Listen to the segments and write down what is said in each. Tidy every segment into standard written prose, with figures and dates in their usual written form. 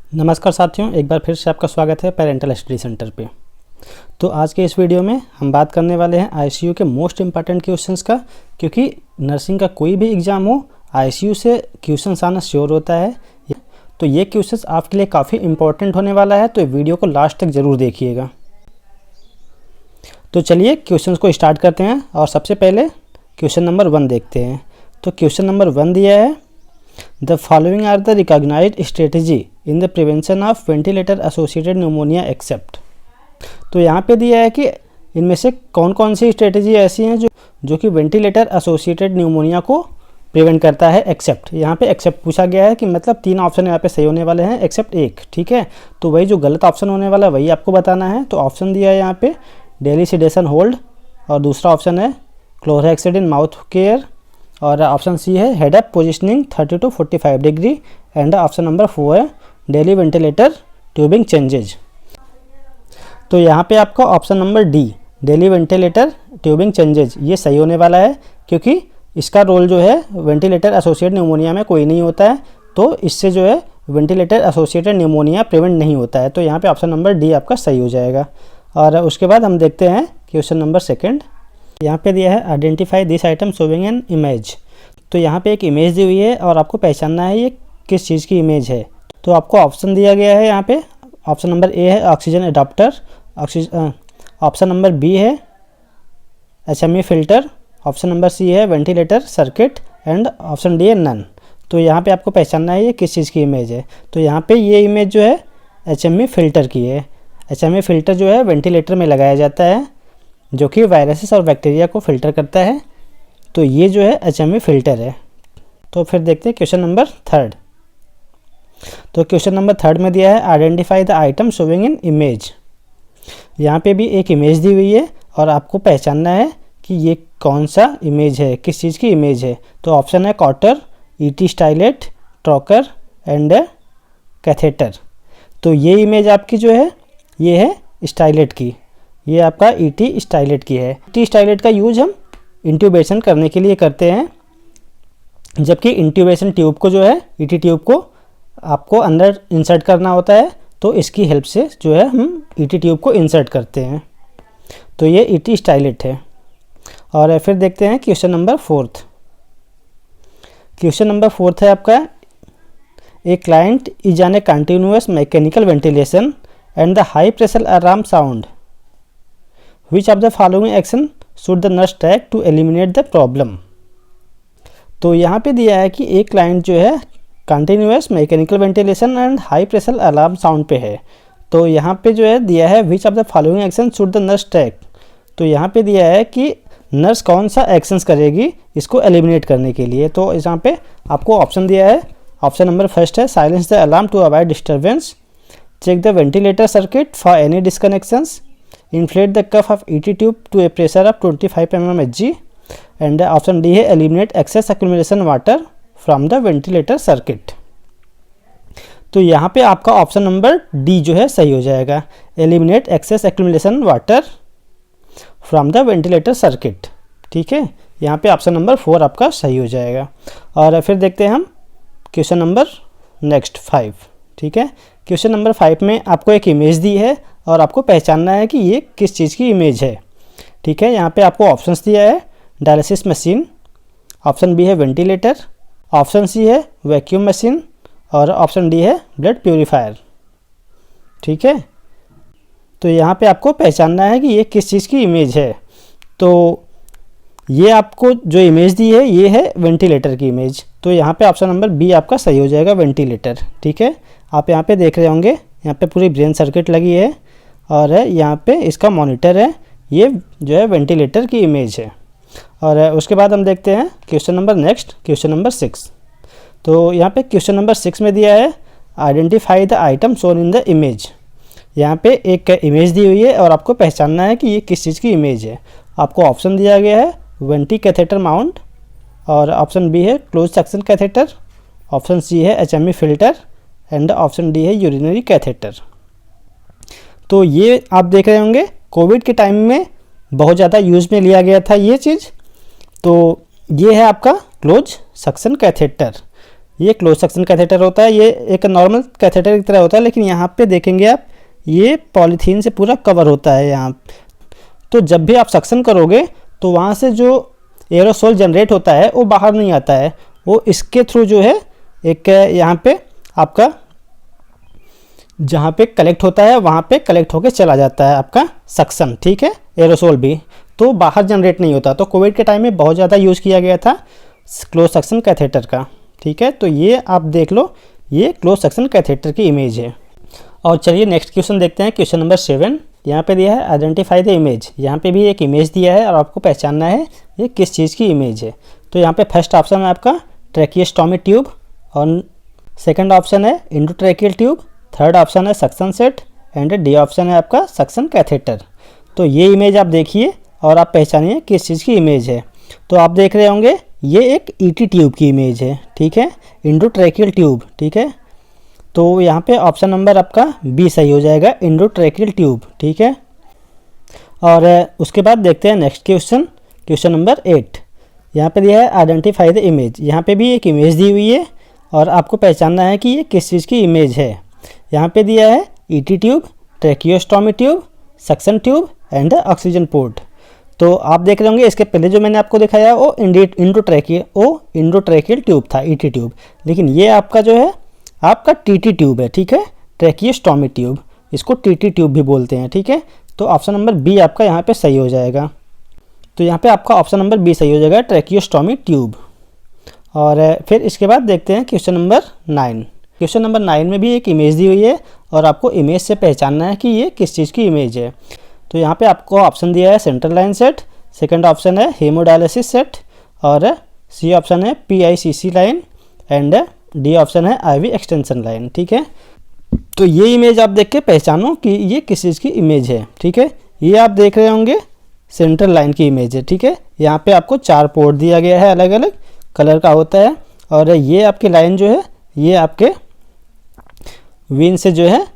नमस्कार साथियों, एक बार फिर से आपका स्वागत है पेरेंटल स्टडी सेंटर पे। तो आज के इस वीडियो में हम बात करने वाले हैं आईसीयू के मोस्ट इम्पॉर्टेंट क्वेश्चंस का, क्योंकि नर्सिंग का कोई भी एग्ज़ाम हो आईसीयू से क्वेश्चंस आना श्योर होता है। तो ये क्वेश्चंस आपके लिए काफ़ी इम्पोर्टेंट होने वाला है, तो वीडियो को लास्ट तक ज़रूर देखिएगा। तो चलिए क्वेश्चंस को स्टार्ट करते हैं और सबसे पहले क्वेश्चन नंबर 1 देखते हैं। तो क्वेश्चन नंबर 1 दिया है, the following are the recognised strategy in the prevention of ventilator associated pneumonia except. तो यहाँ पे दिया है कि इनमें से कौन कौन सी स्ट्रेटजी ऐसी हैं जो कि वेंटिलेटर एसोसिएटेड न्यूमोनिया को प्रिवेंट करता है एक्सेप्ट। यहाँ पे एक्सेप्ट पूछा गया है कि मतलब 3 ऑप्शन यहाँ पे सही होने वाले हैं एक्सेप्ट एक, ठीक है। तो वही जो गलत ऑप्शन होने वाला है वही आपको बताना है। तो ऑप्शन दिया है यहाँ पे डेली सेडेशन होल्ड, और दूसरा ऑप्शन है क्लोरहेक्सिडिन माउथ केयर, और ऑप्शन सी है head up positioning 30 to 45 degree, and option number 4 है डेली वेंटिलेटर ट्यूबिंग चेंजेज। तो यहाँ पे आपका option number D daily ventilator tubing changes ये सही होने वाला है, क्योंकि इसका रोल जो है वेंटिलेटर एसोसिएटेड न्यूमोनिया में कोई नहीं होता है, तो इससे जो है वेंटिलेटर एसोसिएटेड न्यूमोनिया प्रिवेंट नहीं होता है। तो यहाँ पे ऑप्शन नंबर डी आपका सही हो जाएगा। और उसके बाद हम देखते हैं क्वेश्चन नंबर 2। यहाँ पे दिया है identify this item showing an image. तो यहाँ पे एक इमेज दी हुई है और आपको पहचानना है ये किस चीज़ की इमेज है। तो आपको ऑप्शन दिया गया है यहाँ पे, ऑप्शन नंबर ए है oxygen adapter, option number B है HME filter, option number C है ventilator circuit, and option D है नन। तो यहाँ पे आपको पहचानना है ये किस चीज़ की इमेज है। तो यहाँ पे ये इमेज जो है एचएमई फिल्टर की है। एचएमई फिल्टर जो है वेंटिलेटर में लगाया जाता है, जो कि वायरसेस और बैक्टीरिया को फिल्टर करता है। तो ये जो है एचएमई फिल्टर है। तो फिर देखते हैं क्वेश्चन नंबर 3। तो क्वेश्चन नंबर 3 में दिया है identify the item showing in image. यहाँ पे भी एक इमेज दी हुई है और आपको पहचानना है कि ये कौन सा इमेज है, किस चीज़ की इमेज है। तो ऑप्शन है cautery, ET stylet, trocar, and catheter. तो ये इमेज आपकी जो है ये है स्टाइलेट की, ये आपका ईटी स्टाइलेट की है। ईटी स्टाइलेट का यूज हम इंट्यूबेशन करने के लिए करते हैं, जबकि इंट्यूबेशन ट्यूब को जो है ईटी ट्यूब को आपको अंदर इंसर्ट करना होता है, तो इसकी हेल्प से जो है हम ईटी ट्यूब को इंसर्ट करते हैं। तो ये ईटी स्टाइलेट है। और फिर देखते हैं क्वेश्चन नंबर 4। क्वेश्चन नंबर 4 है आपका, a client is on a continuous mechanical ventilation and the high pressure alarm sound, which of the following action should the nurse take to eliminate the problem. तो यहाँ पे दिया है कि एक client जो है continuous mechanical ventilation and high pressure alarm sound पे है। तो यहाँ पे जो है दिया है which of the following action should the nurse take. तो यहाँ पे दिया है कि नर्स कौन सा एक्शंस करेगी इसको एलिमिनेट करने के लिए। तो यहाँ पे आपको ऑप्शन दिया है, ऑप्शन नंबर 1 है silence the alarm to avoid disturbance, check the ventilator circuit for any disconnections, inflate the cuff of ET tube to a pressure of 25 mm Hg, and option D है eliminate excess accumulation water from the ventilator circuit। तो यहाँ पे आपका option number D जो है सही हो जाएगा, eliminate excess accumulation water from the ventilator circuit। ठीक है, यहाँ पे ऑप्शन नंबर 4 आपका सही हो जाएगा। और फिर देखते हैं हम क्वेश्चन नंबर नेक्स्ट 5। ठीक है, क्वेश्चन नंबर 5 में आपको एक इमेज दी है और आपको पहचानना है कि ये किस चीज़ की इमेज है। ठीक है, यहाँ पे आपको ऑप्शंस दिया है डायलिसिस मशीन, ऑप्शन बी है वेंटिलेटर, ऑप्शन सी है वैक्यूम मशीन, और ऑप्शन डी है ब्लड प्यूरीफायर। ठीक है, तो यहाँ पे आपको पहचानना है कि ये किस चीज़ की इमेज है। तो ये आपको जो इमेज दी है ये है वेंटिलेटर की इमेज। तो यहाँ पे ऑप्शन नंबर बी आपका सही हो जाएगा, वेंटिलेटर। ठीक है, आप यहाँ पे देख रहे होंगे यहाँ पे पूरी ब्रेन सर्किट लगी है और यहाँ पे इसका मॉनिटर है, ये जो है वेंटिलेटर की इमेज है। और उसके बाद हम देखते हैं question number next, question number 6। तो यहाँ पे क्वेश्चन नंबर 6 में दिया है identify the item shown in the image. यहाँ पे एक इमेज दी हुई है और आपको पहचानना है कि ये किस चीज़ की इमेज है। आपको ऑप्शन दिया गया है वेंटी कैथेटर माउंट, और ऑप्शन बी है close suction catheter, option C है HME filter, and option D है यूरिनरी कैथेटर। तो ये आप देख रहे होंगे कोविड के टाइम में बहुत ज़्यादा यूज़ में लिया गया था ये चीज़। तो ये है आपका क्लोज सक्शन कैथेटर। ये क्लोज सक्शन कैथेटर होता है, ये एक नॉर्मल कैथेटर की तरह होता है, लेकिन यहाँ पे देखेंगे आप ये पॉलीथीन से पूरा कवर होता है यहाँ। तो जब भी आप सक्शन करोगे तो वहाँ से जो एरोसोल जनरेट होता है वो बाहर नहीं आता है, वो इसके थ्रू जो है एक यहाँ पे आपका जहाँ पे कलेक्ट होता है वहाँ पे कलेक्ट होके चला जाता है आपका सक्शन, ठीक है, एरोसोल भी, तो बाहर जनरेट नहीं होता। तो कोविड के टाइम में बहुत ज़्यादा यूज़ किया गया था क्लोज सक्शन कैथेटर का, ठीक है। तो ये आप देख लो, ये क्लोज सक्शन कैथेटर की इमेज है। और चलिए नेक्स्ट क्वेश्चन देखते हैं, क्वेश्चन नंबर 7। यहाँ पे दिया है आइडेंटिफाई द इमेज। यहाँ पे भी एक इमेज दिया है और आपको पहचानना है ये किस चीज़ की इमेज है। तो यहाँ पे फर्स्ट ऑप्शन है आपका ट्रैकियोस्टोमी ट्यूब, और सेकंड ऑप्शन है इंडोट्रैकियल ट्यूब, थर्ड ऑप्शन है suction set, and D option है आपका सक्शन कैथेटर। तो ये इमेज आप देखिए और आप पहचानिए किस चीज़ की इमेज है। तो आप देख रहे होंगे ये एक ईटी ट्यूब की इमेज है, ठीक है, इंडोट्रैकियल ट्यूब, ठीक है। तो यहाँ पे ऑप्शन नंबर आपका बी सही हो जाएगा, इंडोट्रैकियल ट्यूब, ठीक है। और उसके बाद देखते हैं नेक्स्ट क्वेश्चन, क्वेश्चन नंबर 8। यहाँ पे दिया है आइडेंटिफाई द इमेज। यहाँ पे भी एक इमेज दी हुई है और आपको पहचानना है कि ये किस चीज़ की इमेज है। यहाँ पे दिया है ET tube, tracheostomy tube, suction tube and oxygen port. तो आप देख रहे होंगे इसके पहले जो मैंने आपको दिखाया वो इंडोट्रैकियल ट्यूब था, ईटी ट्यूब, लेकिन ये आपका जो है आपका टीटी ट्यूब है, ठीक है, ट्रैकियोस्टोमी ट्यूब, इसको टीटी ट्यूब भी बोलते हैं, ठीक है। तो ऑप्शन नंबर बी आपका यहाँ पे सही हो जाएगा। तो यहाँ पे आपका ऑप्शन नंबर बी सही हो जाएगा, ट्रैकियोस्टोमी ट्यूब। और फिर इसके बाद देखते हैं क्वेश्चन नंबर 9। क्वेश्चन नंबर 9 में भी एक इमेज दी हुई है और आपको इमेज से पहचानना है कि ये किस चीज़ की इमेज है। तो यहाँ पे आपको ऑप्शन दिया है central line set, second option है हेमोडायलिसिस सेट, और सी ऑप्शन है PICC line, and D option है IV एक्सटेंशन लाइन, ठीक है। तो ये इमेज आप देख के पहचानो कि ये किस चीज़ की इमेज है, ठीक है। ये आप देख रहे होंगे सेंट्रल लाइन की इमेज है, ठीक है। यहाँ पे आपको 4 पोर्ट दिया गया है, अलग अलग कलर का होता है, और ये आपकी लाइन जो है ये आपके वेन से जो है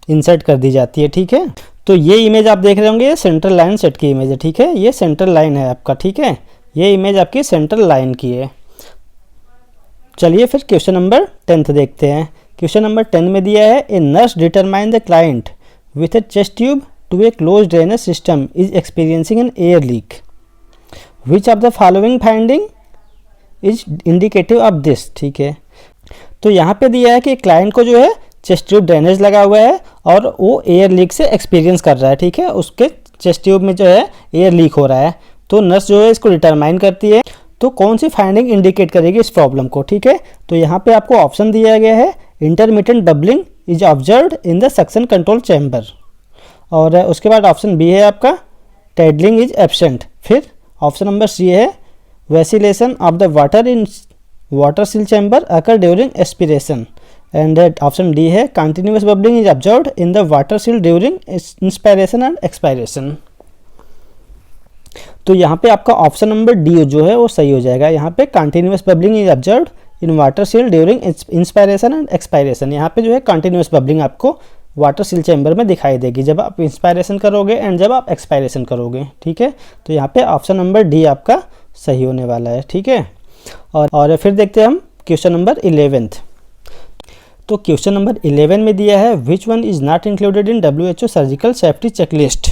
इंसर्ट कर दी जाती है, ठीक है। तो ये इमेज आप देख रहे होंगे ये सेंट्रल लाइन सेट की इमेज है, ठीक है, ये सेंट्रल लाइन है आपका, ठीक है, ये इमेज आपकी सेंट्रल लाइन की है। चलिए फिर क्वेश्चन नंबर 10 देखते हैं। क्वेश्चन नंबर 10 में दिया है a nurse determine the client with a chest tube to a close drainage system is experiencing an air leak, which of the following finding is indicative of this, ठीक है। तो यहाँ पे दिया है कि क्लाइंट को जो है चेस्ट ट्यूब ड्रेनेज लगा हुआ है और वो एयर लीक से एक्सपीरियंस कर रहा है, ठीक है, उसके चेस्ट ट्यूब में जो है एयर लीक हो रहा है। तो नर्स जो है इसको डिटरमाइन करती है, तो कौन सी फाइंडिंग इंडिकेट करेगी इस प्रॉब्लम को, ठीक है। तो यहाँ पे आपको ऑप्शन दिया गया है intermittent bubbling is observed in the suction control chamber, और उसके बाद ऑप्शन बी है आपका टेडलिंग इज एब्सेंट, फिर ऑप्शन नंबर सी है vacillation of the water in water seal chamber occur during aspiration, and option D है continuous bubbling is observed in the water seal during inspiration and expiration. तो यहाँ पे आपका option number D जो है वो सही हो जाएगा। यहाँ पे continuous bubbling is observed in water seal during inspiration and expiration, यहाँ पे जो है कंटिन्यूअस बबलिंग आपको वाटर सील चैम्बर में दिखाई देगी जब आप इंस्पायरेशन करोगे एंड जब आप एक्सपायरेशन करोगे, ठीक है। तो यहाँ पे ऑप्शन नंबर डी आपका सही होने वाला है, ठीक है। और फिर देखते हैं हम क्वेश्चन नंबर 11। तो क्वेश्चन नंबर 11 में दिया है which one is not included in WHO surgical safety checklist.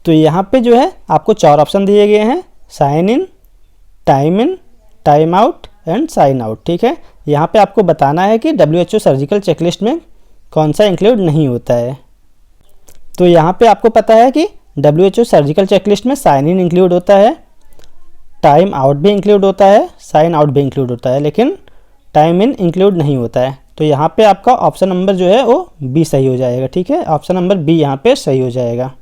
तो यहाँ पे जो है आपको 4 ऑप्शन दिए गए हैं, sign in, time out and sign out, ठीक है। यहाँ पे आपको बताना है कि WHO सर्जिकल चेकलिस्ट में कौन सा इंक्लूड नहीं होता है। तो यहाँ पे आपको पता है कि WHO सर्जिकल चेकलिस्ट में साइन इन इंक्लूड होता है, टाइम आउट भी इंक्लूड होता है, साइन आउट भी इंक्लूड होता है, लेकिन टाइम इन इंक्लूड नहीं होता है। तो यहाँ पे आपका ऑप्शन नंबर जो है वो बी सही हो जाएगा, ठीक है। ऑप्शन नंबर बी यहाँ पे सही हो जाएगा,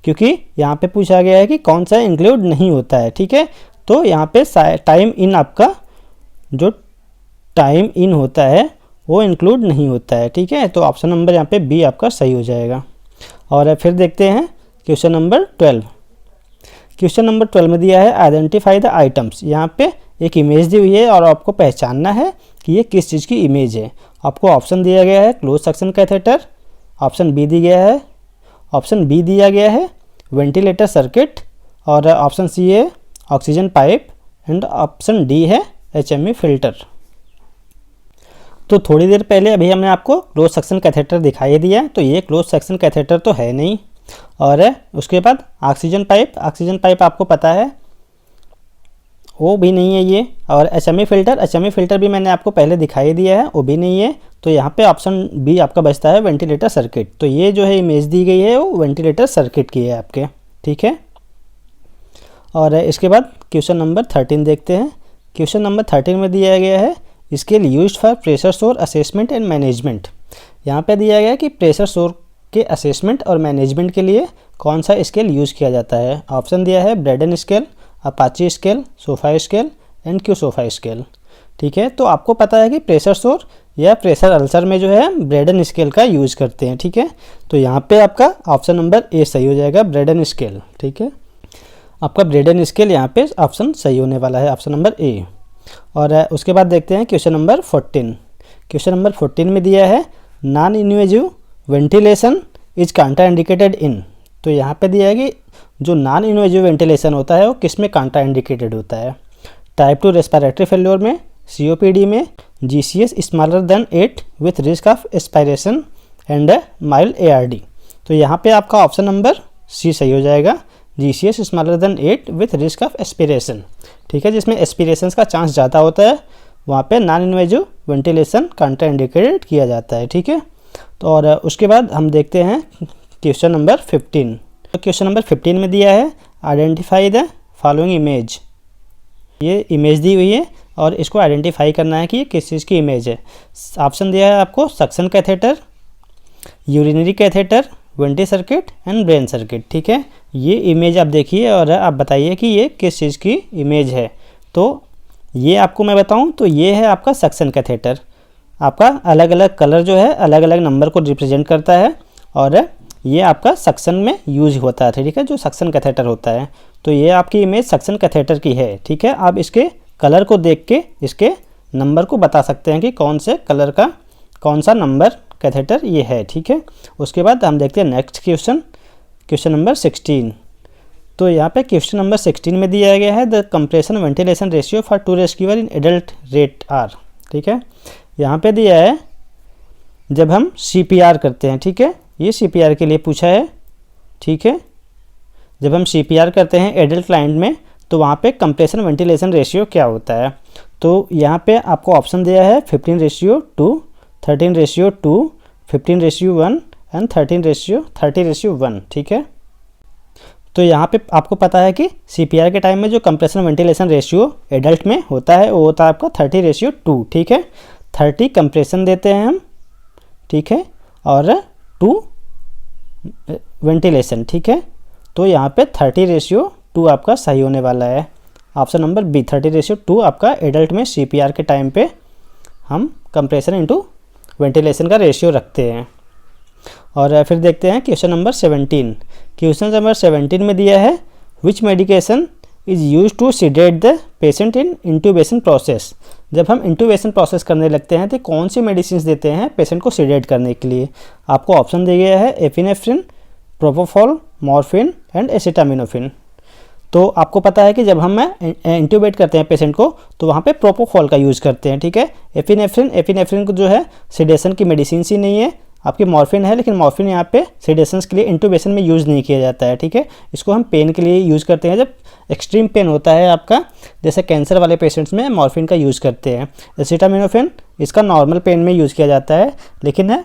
क्योंकि यहाँ पे पूछा गया है कि कौन सा इंक्लूड नहीं होता है, ठीक है। तो यहाँ पे टाइम इन आपका जो टाइम इन होता है वो इंक्लूड नहीं होता है, ठीक है। तो ऑप्शन नंबर यहाँ पे बी आपका सही हो जाएगा। और फिर देखते हैं क्वेश्चन नंबर 12। क्वेश्चन नंबर 12 में दिया है आइडेंटिफाई द आइटम्स। यहाँ पे एक इमेज दी हुई है और आपको पहचानना है कि ये किस चीज़ की इमेज है। आपको ऑप्शन दिया गया है close suction catheter, option B दिया गया है वेंटिलेटर सर्किट, और ऑप्शन सी है oxygen pipe, and option D है HME फिल्टर। तो थोड़ी देर पहले अभी हमने आपको क्लोज सेक्शन कैथेटर दिखाई दिया, तो ये क्लोज सेक्शन कैथेटर तो है नहीं। और उसके बाद ऑक्सीजन पाइप आपको पता है वो भी नहीं है ये। और HME फिल्टर भी मैंने आपको पहले दिखाई दिया है, वो भी नहीं है। तो यहाँ पे ऑप्शन बी आपका बचता है वेंटिलेटर सर्किट। तो ये जो है इमेज दी गई है वो वेंटिलेटर सर्किट की है आपके, ठीक है। और इसके बाद क्वेश्चन नंबर 13 देखते हैं। क्वेश्चन नंबर 13 में दिया गया है स्केल यूज्ड फॉर प्रेशर सोर असेसमेंट एंड मैनेजमेंट। यहाँ पे दिया गया है कि प्रेशर सोर के असेसमेंट और मैनेजमेंट के लिए कौन सा स्केल यूज़ किया जाता है। ऑप्शन दिया है Brydon scale, Apache scale, sofa scale and Q sofa scale, ठीक है। तो आपको पता है कि प्रेशर सोर या प्रेशर अल्सर में जो है ब्रेडन स्केल का यूज़ करते हैं, ठीक है। तो यहाँ पे आपका ऑप्शन नंबर ए सही हो जाएगा, ब्रेडन स्केल, ठीक है। आपका ब्रेडन स्केल यहाँ पे ऑप्शन सही होने वाला है, ऑप्शन नंबर ए। और उसके बाद देखते हैं क्वेश्चन नंबर 14। क्वेश्चन नंबर 14 में दिया है non invasive ventilation is contraindicated in. तो यहाँ पे दिया है कि जो नॉन इन्वेजिव वेंटिलेशन होता है वो किस में कॉन्ट्राइंडिकेटेड होता है। टाइप 2 रेस्पिरेटरी फेल्योर में, COPD में, GCS smaller than 8 with risk of aspiration and mild ARD। तो यहाँ पे आपका ऑप्शन नंबर सी सही हो जाएगा, GCS smaller than 8 with risk of aspiration, ठीक है। जिसमें एस्पिरेशन का चांस ज़्यादा होता है वहाँ पे नॉन इन्वेजिव वेंटिलेशन कॉन्ट्राइंडिकेटेड किया जाता है, ठीक है। तो और उसके बाद हम देखते हैं क्वेश्चन नंबर 15। तो क्वेश्चन नंबर 15 में दिया है आइडेंटिफाई द फॉलोइंग इमेज। ये इमेज दी हुई है और इसको आइडेंटिफाई करना है कि ये किस चीज़ की इमेज है। ऑप्शन दिया है आपको suction catheter, urinary catheter, vanity circuit and brain circuit, ठीक है। ये इमेज आप देखिए और आप बताइए कि ये किस चीज़ की इमेज है। तो ये आपको मैं बताऊं तो ये है आपका सक्शन कैथेटर। आपका अलग अलग कलर जो है अलग अलग नंबर को रिप्रेजेंट करता है और ये आपका सक्शन में यूज होता है, ठीक है, जो सक्शन कैथेटर होता है। तो ये आपकी इमेज सक्शन कैथेटर की है, ठीक है। आप इसके कलर को देख के इसके नंबर को बता सकते हैं कि कौन से कलर का कौन सा नंबर कैथेटर ये है, ठीक है। उसके बाद हम देखते हैं नेक्स्ट क्वेश्चन नंबर 16। तो यहाँ पे क्वेश्चन नंबर 16 में दिया गया है the compression ventilation ratio for 2 rescuer in adult rate are, ठीक है। यहाँ पे दिया है जब हम CPR करते हैं, ठीक है, ये CPR के लिए पूछा है, ठीक है। जब हम CPR करते हैं एडल्ट क्लाइंट में तो वहाँ पे कंप्रेशन वेंटिलेशन रेशियो क्या होता है। तो यहाँ पे आपको ऑप्शन दिया है 15:2, 13:2, 15:1 एंड 30:1, ठीक है। तो यहाँ पे आपको पता है कि CPR के टाइम में जो कंप्रेशन वेंटिलेशन रेशियो एडल्ट में होता है वो होता है आपका 30:2, ठीक है। 30 कंप्रेशन देते हैं हम, ठीक है, और 2 वेंटिलेशन, ठीक है। तो यहाँ पे 30:2 आपका सही होने वाला है, ऑप्शन नंबर बी। 30:2 आपका एडल्ट में CPR के टाइम पे हम कंप्रेशन इंटू वेंटिलेशन का रेशियो रखते हैं। और फिर देखते हैं क्वेश्चन नंबर 17। क्वेश्चन नंबर 17 में दिया है which medication is use to sedate the patient in intubation process. जब हम इंट्यूबेशन प्रोसेस करने लगते हैं तो कौन सी मेडिसिन देते हैं पेशेंट को सीडेट करने के लिए। आपको ऑप्शन दिया गया है epinephrine, propofol, morphine and acetaminophen. तो आपको पता है कि जब हम इंट्यूबेट करते हैं पेशेंट को तो वहाँ पे प्रोपोफॉल का यूज़ करते हैं, ठीक है। एपिनेफ्रिन को जो है सीडेशन की मेडिसिन ही नहीं है, आपकी मॉर्फिन है, लेकिन मॉर्फिन यहाँ पे सीडेशंस के लिए इंट्यूबेशन में यूज़ नहीं किया जाता है, ठीक है। इसको हम पेन के लिए यूज़ करते हैं, जब एक्सट्रीम पेन होता है आपका, जैसे कैंसर वाले पेशेंट्स में मॉर्फिन का यूज़ करते हैं। एसिटामिनोफिन इसका नॉर्मल पेन में यूज़ किया जाता है, लेकिन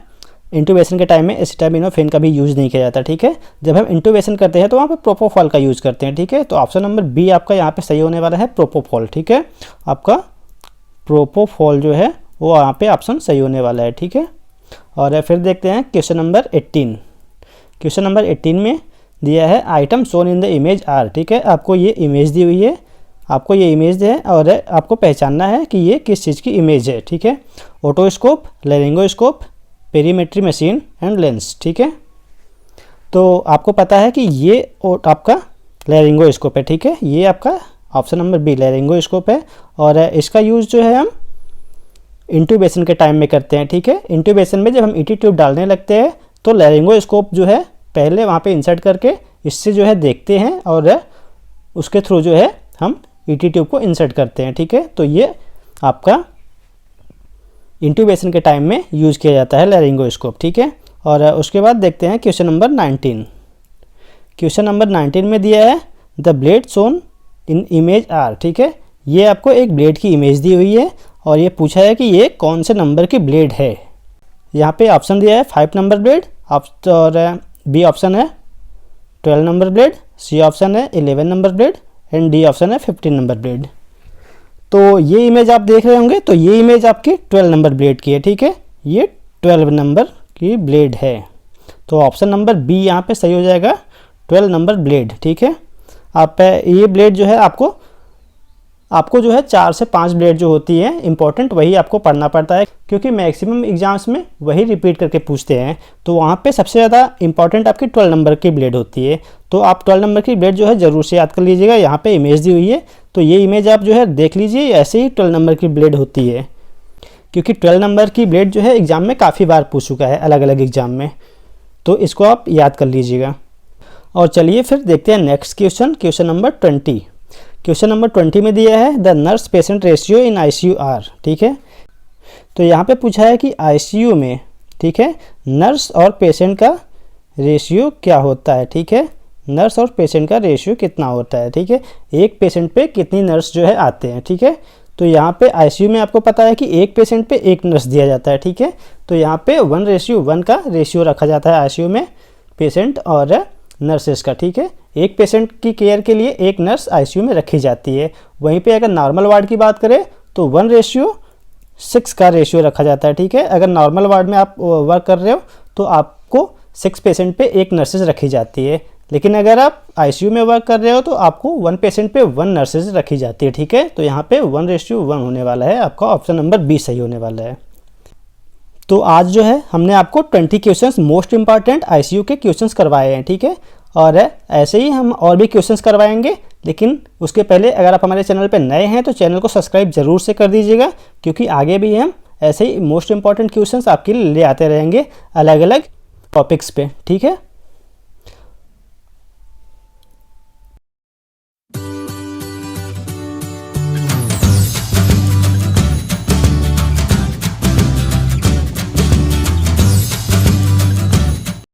इंट्यूबेशन के टाइम में एसिटामिनोफिन का भी यूज़ नहीं किया जाता, ठीक है। जब हम इंट्यूबेशन करते हैं तो वहाँ पे प्रोपोफॉल का यूज़ करते हैं, ठीक है। तो ऑप्शन नंबर बी आपका यहाँ पे सही होने वाला है, प्रोपोफॉल, ठीक है। आपका प्रोपोफॉल जो है वो यहाँ पे ऑप्शन सही होने वाला है, ठीक है। और फिर देखते हैं क्वेश्चन नंबर 18। क्वेश्चन नंबर 18 में दिया है item shown in the image are, ठीक है। आपको ये इमेज दी हुई है, आपको ये इमेज है और आपको पहचानना है कि ये किस चीज़ की इमेज है, ठीक है। Otoscope, laryngoscope, perimetry machine and lens, ठीक है। तो आपको पता है कि ये आपका लेरिंगोस्कोप है, ठीक है। ये आपका ऑप्शन नंबर बी लेरिंगोस्कोप है और इसका यूज़ जो है हम इंट्यूबेशन के टाइम में करते हैं, ठीक है। इंट्यूबेशन में जब हम ईटी ट्यूब डालने लगते हैं तो लेरिंगोस्कोप जो है पहले वहाँ पे इंसर्ट करके इससे जो है देखते हैं और उसके थ्रू जो है हम ईटी ट्यूब को इंसर्ट करते हैं, ठीक है। तो ये आपका इंट्यूबेशन के टाइम में यूज़ किया जाता है लैरिंगोस्कोप, ठीक है। और उसके बाद देखते हैं क्वेश्चन नंबर 19। क्वेश्चन नंबर 19 में दिया है the blade shown in image are, ठीक है। ये आपको एक ब्लेड की इमेज दी हुई है और ये पूछा है कि ये कौन से नंबर की ब्लेड है। यहाँ पे ऑप्शन दिया है 5 नंबर ब्लेड, और बी ऑप्शन है 12 नंबर ब्लेड, सी ऑप्शन है 11 number blade and D option है 15 नंबर ब्लेड। तो ये इमेज आप देख रहे होंगे, तो ये इमेज आपकी 12 नंबर ब्लेड की है, ठीक है। ये 12 नंबर की ब्लेड है, तो ऑप्शन नंबर बी यहाँ पे सही हो जाएगा, 12 नंबर ब्लेड, ठीक है। आप ये ब्लेड जो है आपको जो है 4 से 5 ब्लेड जो होती है इंपॉर्टेंट, वही आपको पढ़ना पड़ता है, क्योंकि मैक्सिमम एग्जाम्स में वही रिपीट करके पूछते हैं। तो वहाँ पे सबसे ज़्यादा इंपॉर्टेंट आपकी 12 नंबर की ब्लेड होती है। तो आप 12 नंबर की ब्लेड जो है ज़रूर से याद कर लीजिएगा। यहाँ पे इमेज दी हुई है, तो ये इमेज आप जो है देख लीजिए, ऐसे ही 12 नंबर की ब्लेड होती है, क्योंकि 12 नंबर की ब्लेड जो है एग्ज़ाम में काफ़ी बार पूछ चुका है अलग अलग एग्ज़ाम में, तो इसको आप याद कर लीजिएगा। और चलिए फिर देखते हैं next question, question number 20। Question number 20 में दिया है the nurse patient ratio in ICU are, ठीक है। तो यहाँ पे पूछा है कि आईसीयू में, ठीक है, नर्स और पेशेंट का रेशियो क्या होता है, ठीक है। नर्स और पेशेंट का रेशियो कितना होता है, ठीक है। एक पेशेंट पे कितनी नर्स जो है आते हैं, ठीक है। तो यहाँ पे आईसीयू में आपको पता है कि एक पेशेंट पे एक नर्स दिया जाता है, ठीक है। तो यहाँ पे 1:1 का रेशियो रखा जाता है आईसीयू में पेशेंट और नर्सेस का, ठीक है। एक पेशेंट की केयर के लिए एक नर्स आईसीयू में रखी जाती है। वहीं पे अगर नॉर्मल वार्ड की बात करें तो 1:6 का रेशियो रखा जाता है, ठीक है। अगर नॉर्मल वार्ड में आप वर्क कर रहे हो तो आपको 6 पेशेंट पे एक नर्सेज रखी जाती है, लेकिन अगर आप आईसीयू में वर्क कर रहे हो तो आपको 1 पेशेंट पे 1 नर्सेज रखी जाती है, ठीक है। तो यहाँ पे 1:1 होने वाला है, आपका ऑप्शन नंबर बी सही होने वाला है। तो आज जो है हमने आपको 20 क्वेश्चंस मोस्ट इंपॉर्टेंट आईसीयू के क्वेश्चंस करवाए हैं, ठीक है। और ऐसे ही हम और भी क्वेश्चंस करवाएंगे, लेकिन उसके पहले अगर आप हमारे चैनल पर नए हैं तो चैनल को सब्सक्राइब जरूर से कर दीजिएगा, क्योंकि आगे भी हम ऐसे ही मोस्ट इंपॉर्टेंट क्वेश्चंस आपके लिए ले आते रहेंगे अलग अलग टॉपिक्स पे, ठीक है।